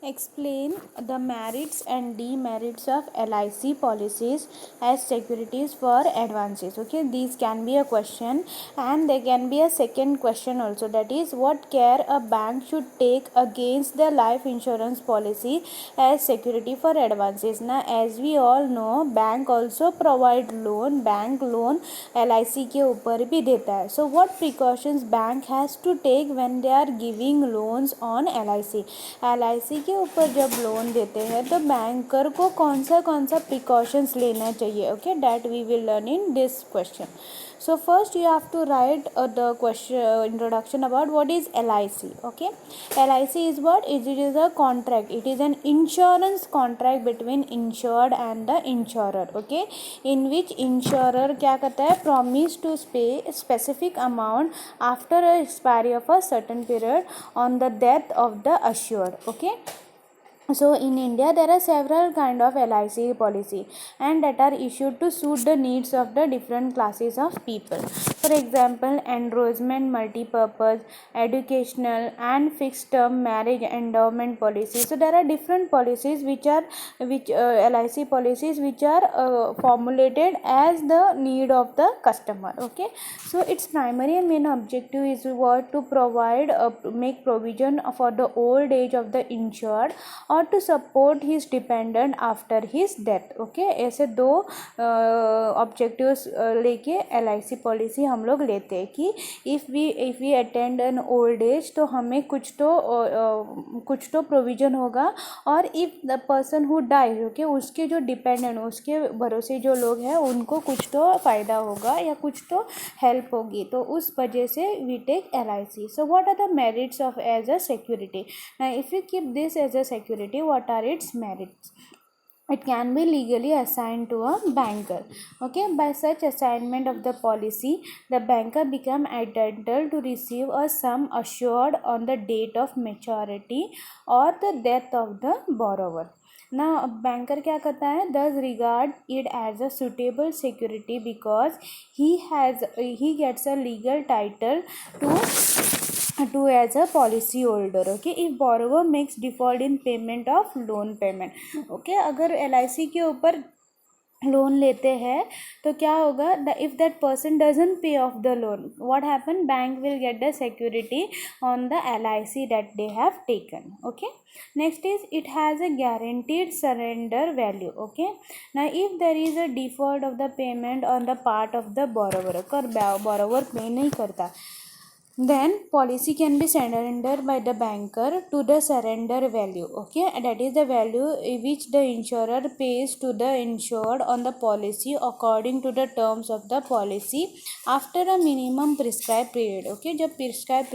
Explain the merits and demerits of LIC policies as securities for advances. Okay, these can be a question, and there can be a second question also, that is, what care a bank should take against the life insurance policy as security for advances. Now, as we all know, bank also provide loan, bank loan LIC के ऊपर भी देता है. So what precautions bank has to take when they are giving loans on LIC? LIC के ऊपर जब loan देते हैं तो बैंकर को कौन सा प्रिकॉशंस लेना चाहिए. Okay, that we will learn in this question. So first you have to write the question introduction about what is LIC. Okay, LIC is what? It is a contract. It is an insurance contract between insured and the insurer. Okay, in which insurer क्या करता है, promise to pay a specific amount after a expiry of a certain period on the death of the assured. Okay, so in India there are several kind of LIC policy and that are issued to suit the needs of the different classes of people. For example, endorsement, multi-purpose, educational and fixed term marriage endowment policy. So there are different policies which LIC policies which are formulated as the need of the customer. Okay, so its primary and main objective is what? To provide make provision for the old age of the insured और to support his dependent after his death. Okay, ऐसे दो objectives लेके LIC policy हम लोग लेते हैं कि if we attend an old age तो हमें कुछ तो प्रोविज़न होगा, और if the person who die, okay, उसके जो डिपेंडेंट, उसके भरोसे जो लोग हैं उनको कुछ तो फ़ायदा होगा या कुछ तो हेल्प होगी. तो उस वजह से we take LIC. So what are the merits of as a security? If you keep this as a security, what are its merits? It can be legally assigned to a banker. Okay, by such assignment of the policy, the banker become entitled to receive a sum assured on the date of maturity or the death of the borrower. Now, banker क्या करता है? Does regard it as a suitable security because he gets a legal title to as a policy holder. Okay, if borrower makes default in payment of loan payment. Okay, अगर LIC के ऊपर loan लेते हैं तो क्या होगा? If that person doesn't pay off the loan, what happen? Bank will get the security on the LIC that they have taken. Okay, next is it has a guaranteed surrender value. Okay, now if there is a default of the payment on the part of the borrower, अगर borrower pay नहीं करता, then policy can be surrendered by the banker to the surrender value. Okay, that is the value which the insurer pays to the insured on the policy according to the terms of the policy after a minimum prescribed period. Okay, जब prescribed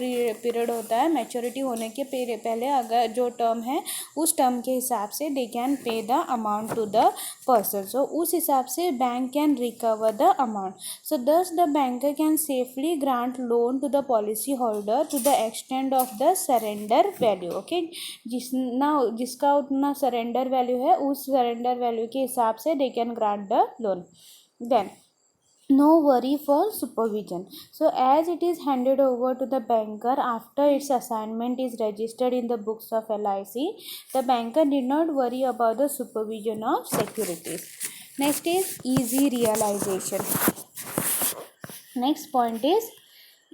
period होता है maturity होने के पहले, अगर जो term है उस term के हिसाब से they can pay the amount to the person. So उस हिसाब से bank can recover the amount. So thus the banker can safely grant loan to the policy holder to the extent of the surrender value. Okay, जिसका उतना surrender value है उस surrender value के हिसाब से they can grant the loan. Then no worry for supervision. So as it is handed over to the banker after its assignment is registered in the books of LIC, the banker did not worry about the supervision of securities. Next is easy realization. Next point is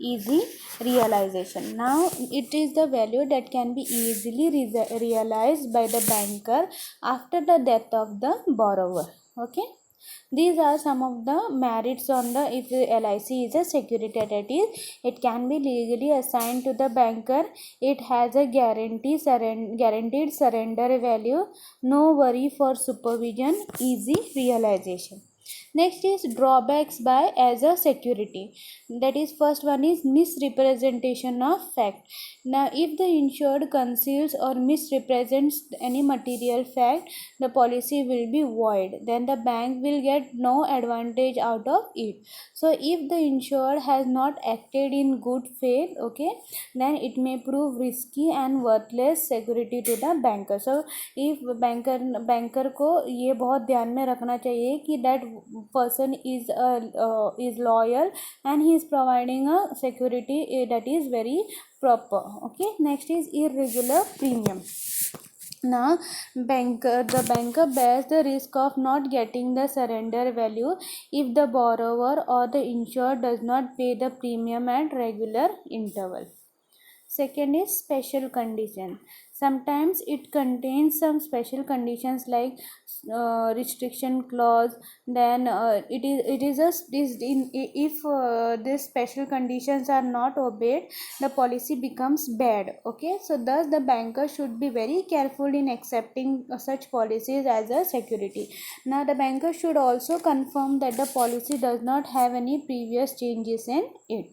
easy realization. Now it is the value that can be easily realized by the banker after the death of the borrower. Okay, these are some of the merits on the if LIC is a security. That is, it can be legally assigned to the banker, it has a guaranteed surrender value, no worry for supervision, easy realization. Next is drawbacks by as a security. That is, first one is misrepresentation of fact. Now if the insured conceals or misrepresents any material fact, the policy will be void. Then the bank will get no advantage out of it. So if the insured has not acted in good faith, okay, then it may prove risky and worthless security to the banker. So if banker को ये बहुत ध्यान में रखना चाहिए कि that person is loyal and he is providing a security that is very proper. Okay, next is irregular premium. Now, the banker bears the risk of not getting the surrender value if the borrower or the insured does not pay the premium at regular interval. Second is special condition. Sometimes it contains some special conditions like restriction clause. Then it is a this in if these special conditions are not obeyed, the policy becomes bad. Okay, so thus the banker should be very careful in accepting such policies as a security. Now the banker should also confirm that the policy does not have any previous changes in it.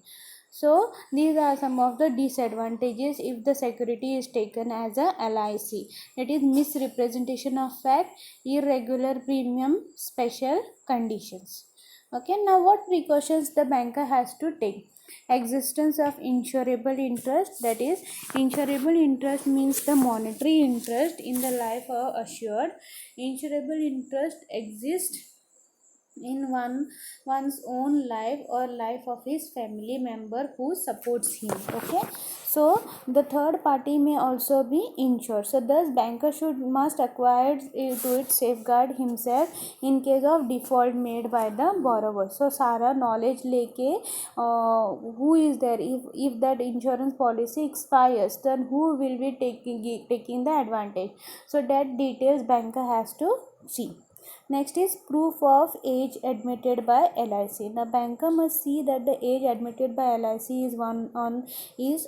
So these are some of the disadvantages if the security is taken as a LIC. That is misrepresentation of fact, irregular premium, special conditions. Okay, now what precautions the banker has to take? Existence of insurable interest, that is insurable interest means the monetary interest in the life of assured. Insurable interest exists in one's own life or life of his family member who supports him. Okay, so the third party may also be insured. So thus banker must acquire to it safeguard himself in case of default made by the borrower. So सारा knowledge लेके who is there, if that insurance policy expires, then who will be taking the advantage. So that details banker has to see. Next is proof of age admitted by LIC. The banker must see that the age admitted by LIC is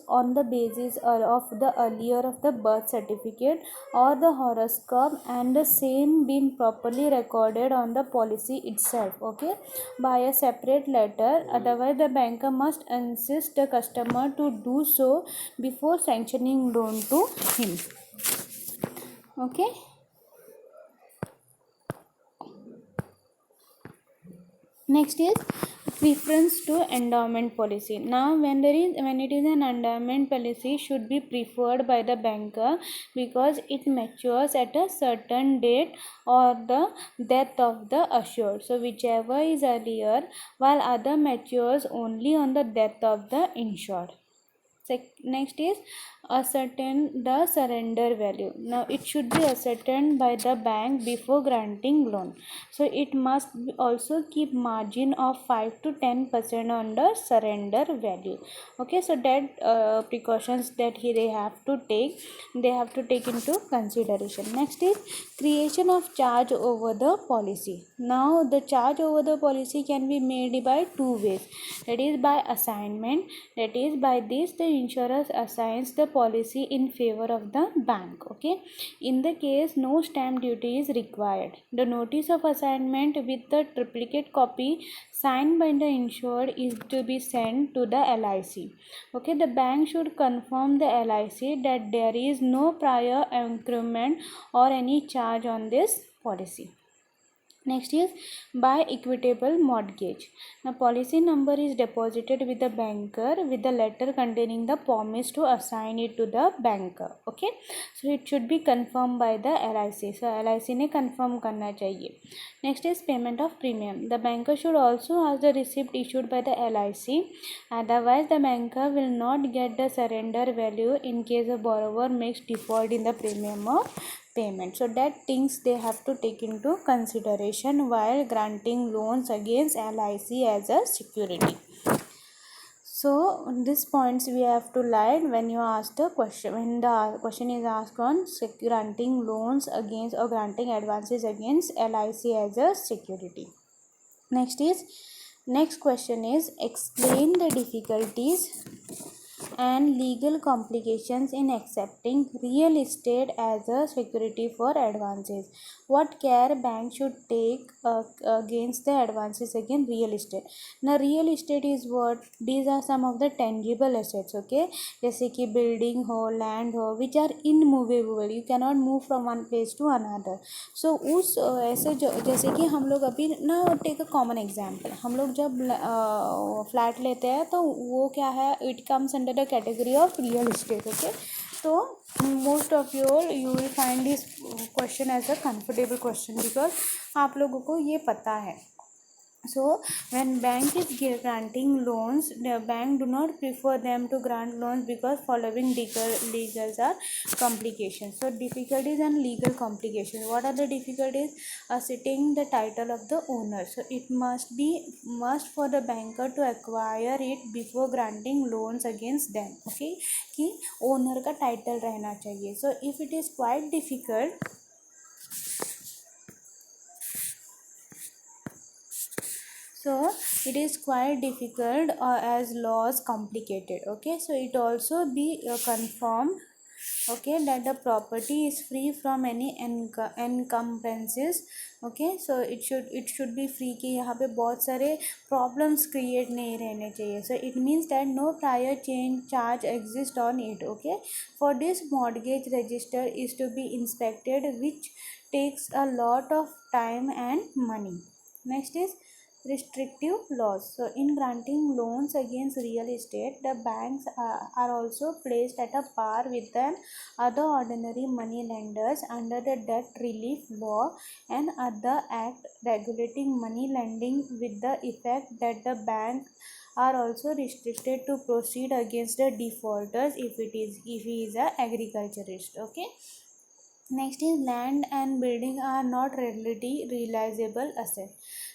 on the basis of the earlier of the birth certificate or the horoscope, and the same been properly recorded on the policy itself. Okay, by a separate letter. Otherwise, the banker must insist the customer to do so before sanctioning loan to him. Okay. Next is preference to endowment policy. Now when it is an endowment policy should be preferred by the banker because it matures at a certain date or the death of the assured. So whichever is earlier, while other matures only on the death of the insured. Next is ascertain the surrender value. Now it should be ascertained by the bank before granting loan. So it must also keep margin of 5 to 10% on the surrender value. Okay, so that precautions that they have to take into consideration. Next is creation of charge over the policy. Now the charge over the policy can be made by two ways. That is by assignment. That is by this the insurer assigns the policy in favor of the bank. Okay, in the case no stamp duty is required. The notice of assignment with the triplicate copy signed by the insured is to be sent to the LIC. Okay, the bank should confirm the LIC that there is no prior increment or any charge on this policy. Next is by equitable mortgage. Now policy number is deposited with the banker with the letter containing the promise to assign it to the banker. Okay, so it should be confirmed by the LIC. So LIC ने confirm करना चाहिए. Next is payment of premium. The banker should also ask the receipt issued by the LIC. Otherwise the banker will not get the surrender value in case a borrower makes default in the premium of payment. So that things they have to take into consideration while granting loans against LIC as a security. So these points we have to line when you ask the question, when the question is asked on granting loans against or granting advances against LIC as a security. Next question is explain the difficulties and legal complications in accepting real estate as a security for advances. What care bank should take against the advances against real estate. Now real estate is what? These are some of the tangible assets. Okay, जैसे कि building हो, land हो, which are immovable. You cannot move from one place to another. So उस ऐसे जैसे कि हम लोग अभी ना take a common example. हम लोग जब फ्लैट लेते हैं तो वो क्या है? It comes under the category of real estate. Okay, so most of you will find this question as a comfortable question because आप लोगों को ये पता है So when bank is granting loans, the bank do not prefer them to grant loans because following legals are complications. So difficulties and legal complications. What are the difficulties? Asserting the title of the owner. So it must for the banker to acquire it before granting loans against them. Okay, कि owner का title रहना चाहिए. So if it is quite difficult, so it is quite difficult as laws complicated. Okay, so it also be confirmed, okay, that the property is free from any encumbrances. Okay, so it should be free कि यहाँ पे बहुत सारे problems create नहीं रहने चाहिए. So it means that no prior change charge exists on it. Okay, for this mortgage register is to be inspected, which takes a lot of time and money. Next is restrictive laws. So in granting loans against real estate, the banks are also placed at a par with the other ordinary money lenders under the debt relief law and other act regulating money lending, with the effect that the bank are also restricted to proceed against the defaulters if he is a agriculturist. Okay, next is land and building are not readily realizable asset.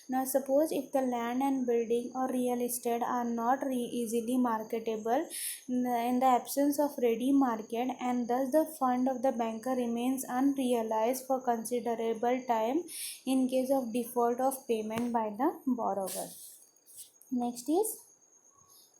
Now suppose if the land and building or real estate are not easily marketable in the absence of ready market, and thus the fund of the banker remains unrealized for considerable time in case of default of payment by the borrower. Next is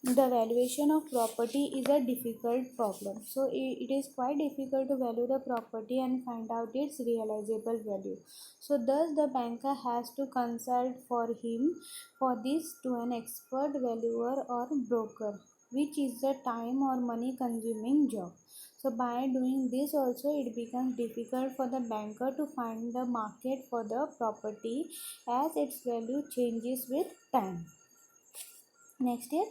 the valuation of property is a difficult problem. So it is quite difficult to value the property and find out its realizable value. So thus the banker has to consult for this to an expert valuer or broker, which is a time or money consuming job. So by doing this also it becomes difficult for the banker to find the market for the property as its value changes with time. Next is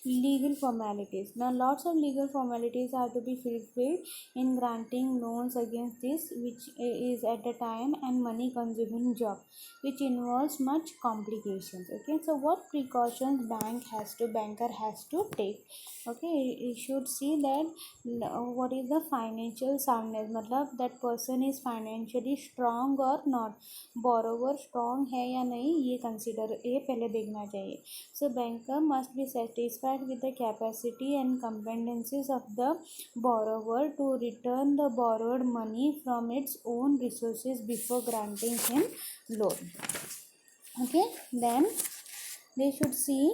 legal formalities. Now lots of legal formalities are to be fulfilled in granting loans against this, which is at a time and money consuming job, which involves much complications. Okay, so what precautions banker has to take? Okay, you should see that what is the financial soundness, मतलब that person is financially strong or not, borrower strong है या नहीं, ये consider, ये पहले देखना चाहिए. So banker must be satisfied with the capacity and competencies of the borrower to return the borrowed money from its own resources before granting him loan. Okay, then they should see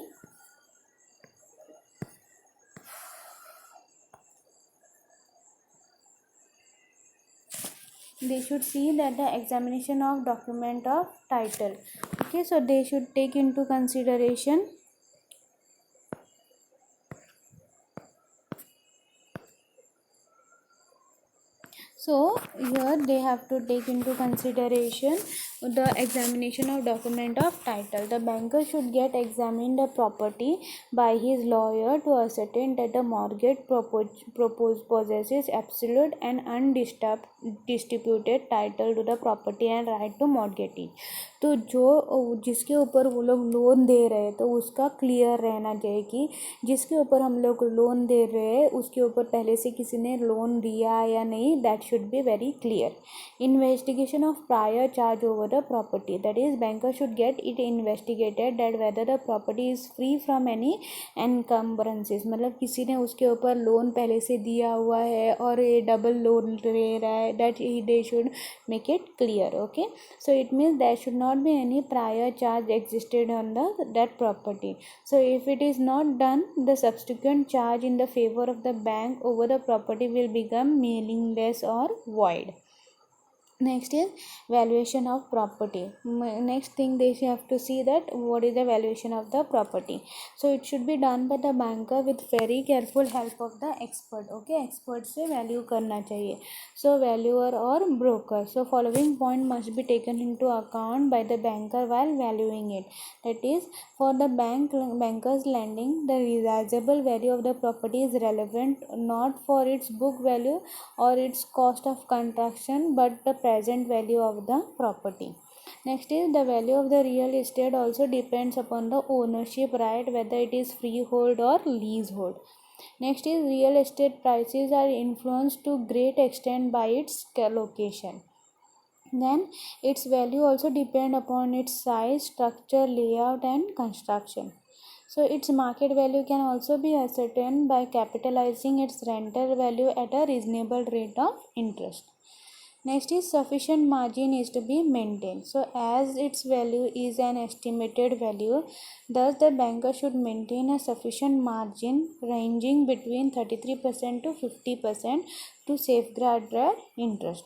that the examination of document of title. Okay, so they should take into consideration so here they have to take into consideration the examination of document of title. The banker should get examined the property by his lawyer to ascertain that the mortgage proposed possesses absolute and undisturbed disputed title to the property and right to mortgage it. तो जो जिसके ऊपर वो लोग loan दे रहे हैं तो उसका क्लियर रहना चाहिए कि जिसके ऊपर हम लोग लोन दे रहे हैं उसके ऊपर पहले से किसी ने लोन दिया या नहीं, that should be very clear. Investigation of prior charge over the property, that is banker should get it investigated that whether the property is free from any encumbrances, मतलब किसी ने उसके ऊपर लोन पहले से दिया हुआ है और ये डबल लोन ले रहा है, that they should make it clear. Okay, so it means there should not be any prior charge existed on that property. So if it is not done, the subsequent charge in the favor of the bank over the property will become meaningless or void. Next is valuation of property. Next thing they have to see that what is the valuation of the property. So it should be done by the banker with very careful help of the expert. Okay, expert से value करना चाहिए. So valuer or broker. So following point must be taken into account by the banker while valuing it. That is, for the banker's lending, the realizable value of the property is relevant not for its book value or its cost of construction, but the present value of the property. Next is the value of the real estate also depends upon the ownership right, whether it is freehold or leasehold. Next is real estate prices are influenced to great extent by its location. Then its value also depend upon its size, structure, layout and construction. So its market value can also be ascertained by capitalizing its rental value at a reasonable rate of interest. Next is sufficient margin is to be maintained. So as its value is an estimated value, thus the banker should maintain a sufficient margin ranging between 33% to 50% to safeguard the interest.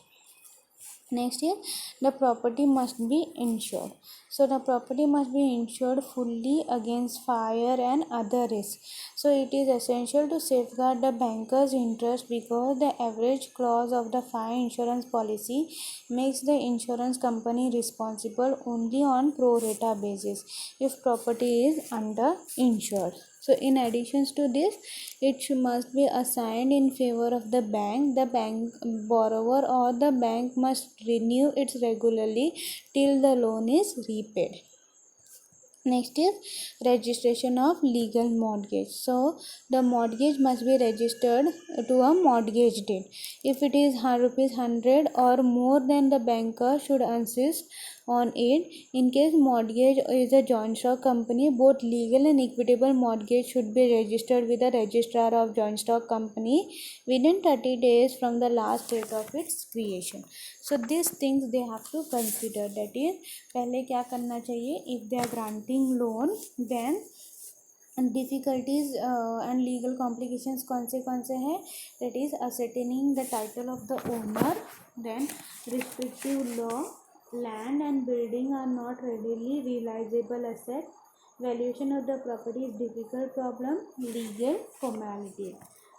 Next is the property must be insured. So the property must be insured fully against fire and other risks. So it is essential to safeguard the banker's interest because the average clause of the fire insurance policy makes the insurance company responsible only on pro rata basis if property is under insured. So in addition to this, it must be assigned in favor of the bank. The bank borrower or the bank must renew it regularly till the loan is repaid. Next is registration of legal mortgage. So the mortgage must be registered to a mortgage deed. If it is rupees 100 or more, then the banker should insist on it. In case mortgage is a joint stock company, both legal and equitable mortgage should be registered with the registrar of joint stock company within 30 days from the last date of its creation. So these things they have to consider. That is, पहले क्या करना चाहिए, if they are granting loan, then difficulties and legal complications कौन से हैं, that is ascertaining the title of the owner, then respective law, land and building are not readily realizable asset, valuation of the property is difficult problem, legal formality.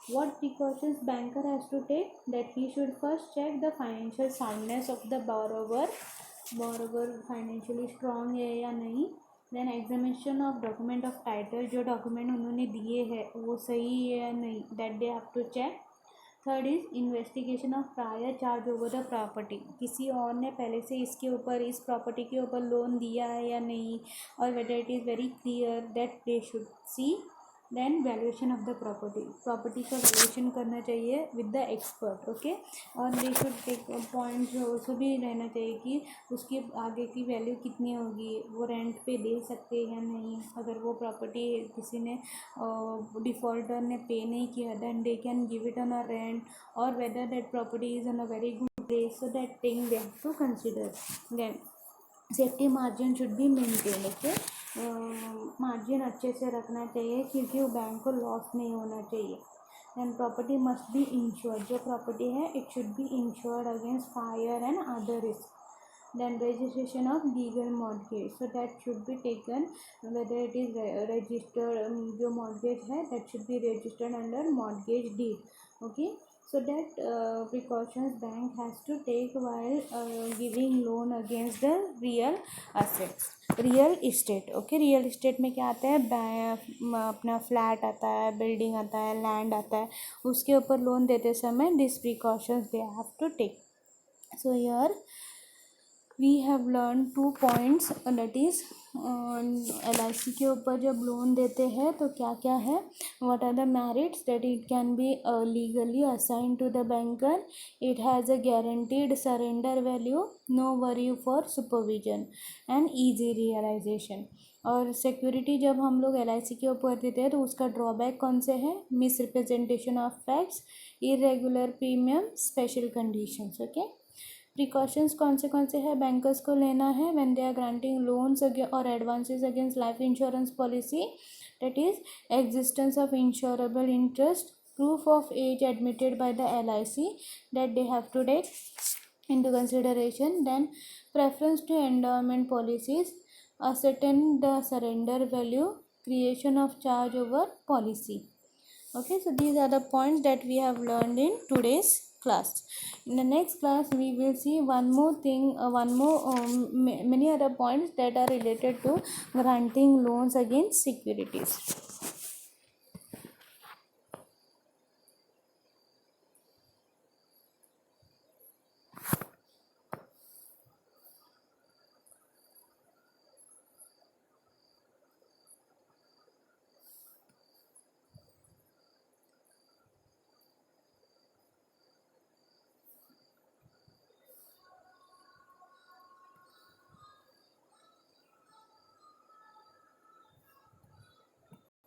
What precautions banker has to take, that he should first check the financial soundness of the borrower financially strong है या नहीं. Then examination of document of title, जो document उन्होंने दिए है वो सही है या नहीं, that they have to check. Third is investigation of prior charge over the property, किसी और ने पहले से इसके ऊपर इस प्रॉपर्टी के ऊपर लोन दिया है या नहीं, और whether it is very clear that they should see. Then valuation of the property का वैल्यूएशन करना चाहिए विद द एक्सपर्ट. ओके, और they should take point also भी रहना चाहिए कि उसकी आगे की वैल्यू कितनी होगी, वो रेंट पे दे सकते हैं या नहीं. अगर वो प्रॉपर्टी किसी ने डिफ़ॉल्टर ने पे नहीं किया, then they can give it on a rent, और whether that property is on a very good place. So that thing they have to consider. Then safety margin should be maintain. Okay, margin अच्छे से रखना चाहिए क्योंकि वो bank को loss नहीं होना चाहिए. And property must be insured, जो प्रॉपर्टी है it should be insured against fire and other risk. Then registration of legal mortgage, so that should be taken whether it is registered, जो mortgage है that should be registered under mortgage deed. Okay, so that precautions bank has to take while giving loan against the real assets. Real estate. Okay, real estate में क्या आता है, अपना flat आता है, building आता है, लैंड आता है, उसके ऊपर लोन देते समय this precautions they have to take. So here we have learn 2 points, that is LIC के ऊपर जब लोन देते हैं तो क्या क्या है, what are the merits, that it can be legally assign to the banker, it has a guaranteed surrender value, no worry for supervision and easy realization. और सिक्योरिटी जब हम लोग LIC के ऊपर देते हैं तो उसका ड्रॉबैक कौन से हैं, misrepresentation of facts, irregular premium, special conditions. Okay, precautions कौन से है बैंकर्स को लेना है when they are granting loans और advances against life insurance policy, that is existence of insurable interest, proof of age admitted by the LIC that they have to take into consideration. Then preference to endowment policies, ascertain the surrender value, creation of charge over policy. Okay, so these are the points that we have learned in today's class. In the next class we will see one more thing, many other points that are related to granting loans against securities.